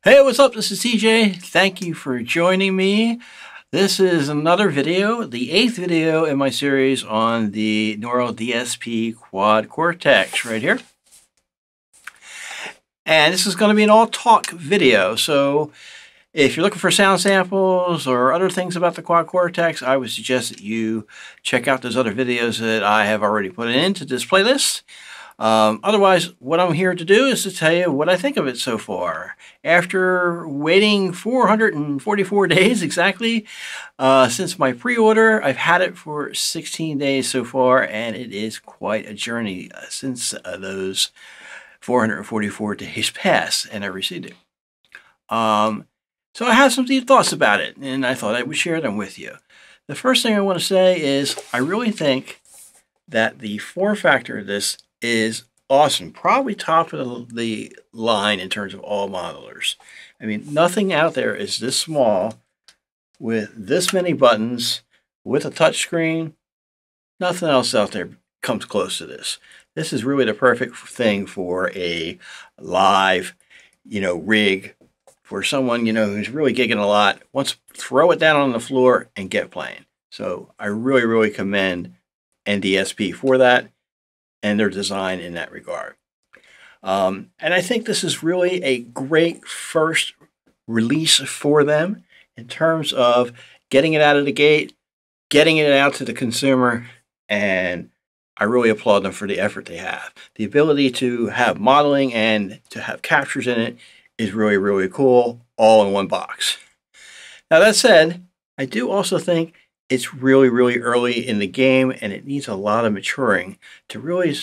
Hey, what's up? This is TJ. Thank you for joining me. This is another video, the 8th video in my series on the Neural DSP Quad Cortex right here. And this is going to be an all-talk video. So if you're looking for sound samples or other things about the Quad Cortex, I would suggest that you check out those other videos that I have already put into this playlist. Otherwise, what I'm here to do is to tell you what I think of it so far. After waiting 444 days exactly since my pre-order, I've had it for 16 days so far, and it is quite a journey since those 444 days passed and I received it. So I have some deep thoughts about it, and I thought I would share them with you. The first thing I want to say is I really think that the form factor of this is awesome. Probably top of the line in terms of all modelers. I mean, nothing out there is this small with this many buttons with a touch screen. Nothing else out there comes close to this. This is really the perfect thing for a live, rig for someone, who's really gigging a lot. Wants to throw it down on the floor and get playing. So I really, really commend NDSP for that and their design in that regard. And I think this is really a great first release for them in terms of getting it out of the gate, getting it out to the consumer, and I really applaud them for the effort they have. The ability to have modeling and to have captures in it is really, really cool, all in one box. Now that said, I do also think it's really, really early in the game, and it needs a lot of maturing to really,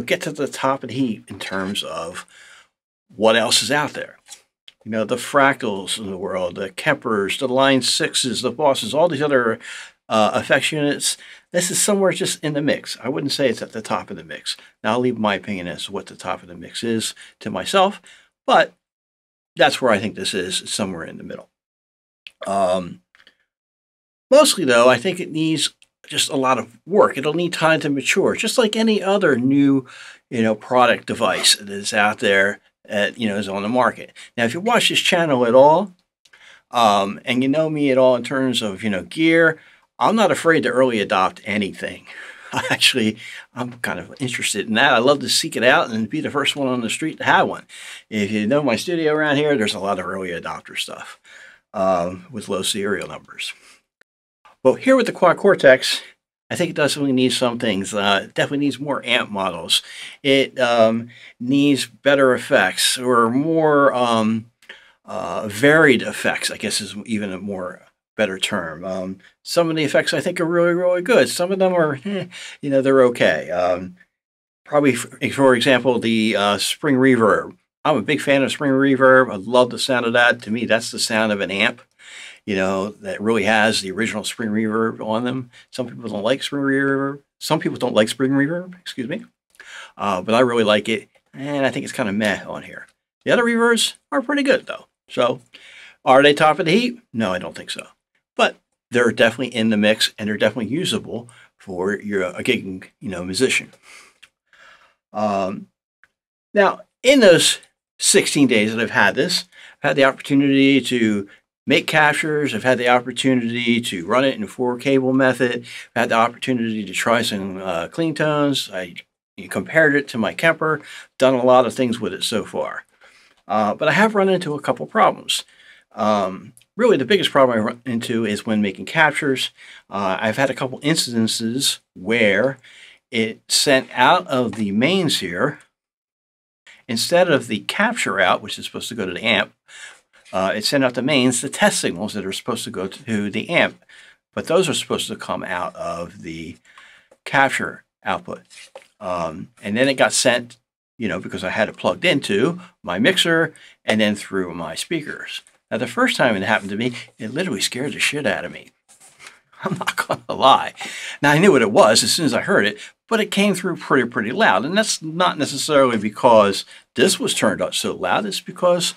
get to the top of the heap in terms of what else is out there. The Fractals in the world, the Kempers, the Line 6s, the Bosses, all these other effects units. This is somewhere just in the mix. I wouldn't say it's at the top of the mix. Now, I'll leave my opinion as to what the top of the mix is to myself, but that's where I think this is, somewhere in the middle. Mostly, though, I think it needs just a lot of work. It'll need time to mature, just like any other new, product device that is out there that, is on the market. Now, if you watch this channel at all, and you know me at all in terms of, gear, I'm not afraid to early adopt anything. Actually, I'm kind of interested in that. I love to seek it out and be the first one on the street to have one. If you know my studio around here, there's a lot of early adopter stuff with low serial numbers. Well, here with the Quad Cortex, I think it definitely needs some things. Definitely needs more amp models. It needs better effects or more varied effects, I guess is even a more better term. Some of the effects I think are really, really good. Some of them are, they're okay. Probably, for example, the spring reverb. I'm a big fan of spring reverb. I love the sound of that. To me, that's the sound of an amp. That really has the original spring reverb on them. Some people don't like spring reverb. Some people don't like spring reverb, excuse me. But I really like it, and I think it's kind of meh on here. The other reverbs are pretty good, though. So, are they top of the heap? No, I don't think so. But they're definitely in the mix, and they're definitely usable for a gigging, musician. Now, in those 16 days that I've had this, I've had the opportunity to make captures. I've had the opportunity to run it in a 4-cable method. I've had the opportunity to try some clean tones. I compared it to my Kemper, done a lot of things with it so far. But I have run into a couple problems. Really, the biggest problem I run into is when making captures. I've had a couple instances where it sent out of the mains here, instead of the capture out, which is supposed to go to the amp, it sent out the mains, the test signals that are supposed to go to the amp, but those are supposed to come out of the capture output. And then it got sent, because I had it plugged into my mixer and then through my speakers. Now, the first time it happened to me, it literally scared the shit out of me. I'm not going to lie. Now, I knew what it was as soon as I heard it, but it came through pretty loud. And that's not necessarily because this was turned up so loud. It's because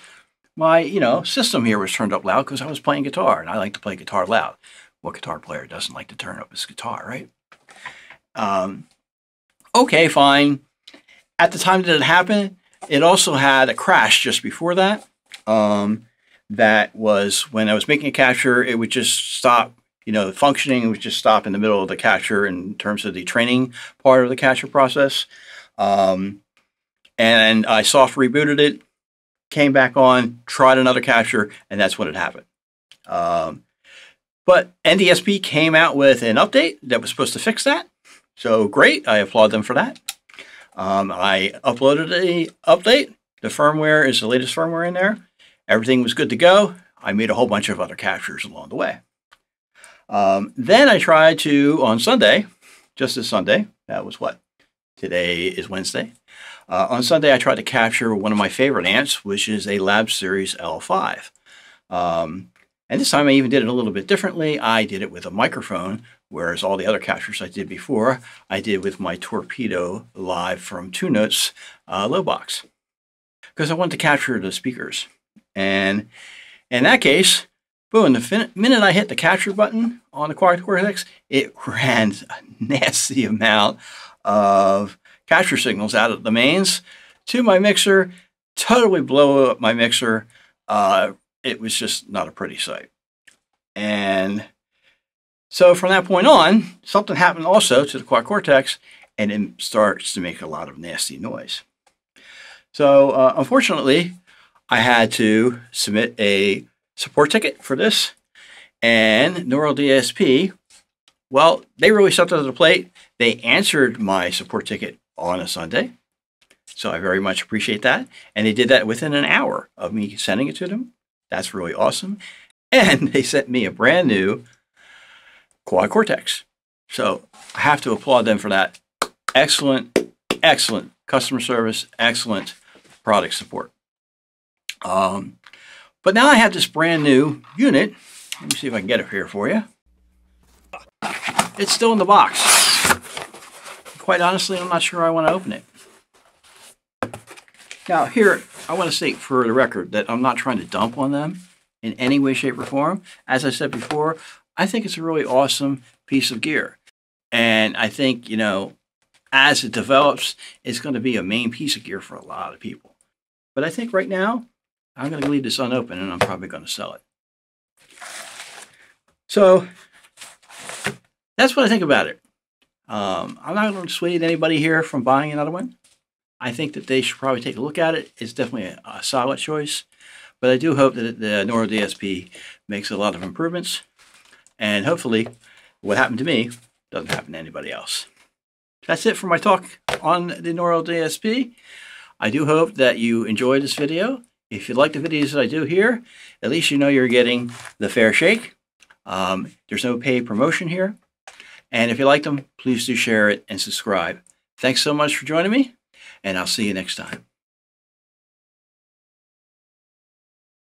my, system here was turned up loud because I was playing guitar, and I like to play guitar loud. What guitar player doesn't like to turn up his guitar, right? Okay, fine. At the time that it happened, it also had a crash just before that. that was when I was making a capture, it would just stop, the functioning would just stop in the middle of the capture in terms of the training part of the capture process. And I soft rebooted it, came back on, tried another capture, and that's when it happened. But NDSP came out with an update that was supposed to fix that. So great, I applaud them for that. I uploaded the update. The firmware is the latest firmware in there. Everything was good to go. I made a whole bunch of other captures along the way. Then I tried to, on Sunday, just this Sunday, that was what? Today is Wednesday. On Sunday, I tried to capture one of my favorite amps, which is a Lab Series L5. And this time I even did it a little bit differently. I did it with a microphone, whereas all the other captures I did before, I did with my Torpedo live from 2 Notes low box. Because I wanted to capture the speakers. And in that case, boom, the minute I hit the capture button on the Quad Cortex, it ran a nasty amount of capture signals out of the mains to my mixer, totally blow up my mixer. It was just not a pretty sight. And so from that point on, something happened also to the Quad Cortex, and it starts to make a lot of nasty noise. So unfortunately, I had to submit a support ticket for this, and Neural DSP, well, they really stepped up to the plate. They answered my support ticket on a Sunday, so I very much appreciate that. And they did that within an hour of me sending it to them. That's really awesome. And they sent me a brand new Quad Cortex. So I have to applaud them for that. Excellent, excellent customer service, excellent product support. But now I have this brand new unit. Let me see if I can get it here for you. It's still in the box. Quite honestly, I'm not sure I want to open it. Now here, I want to state for the record that I'm not trying to dump on them in any way, shape, or form. As I said before, I think it's a really awesome piece of gear. And I think, as it develops, it's going to be a main piece of gear for a lot of people. But I think right now, I'm going to leave this unopened and I'm probably going to sell it. So that's what I think about it. I'm not going to dissuade anybody here from buying another one. I think that they should probably take a look at it. It's definitely a solid choice. But I do hope that the Neural DSP makes a lot of improvements. And hopefully, what happened to me doesn't happen to anybody else. That's it for my talk on the Neural DSP. I do hope that you enjoyed this video. If you like the videos that I do here, at least you know you're getting the fair shake. There's no paid promotion here. And if you like them, please do share it and subscribe. Thanks so much for joining me, and I'll see you next time.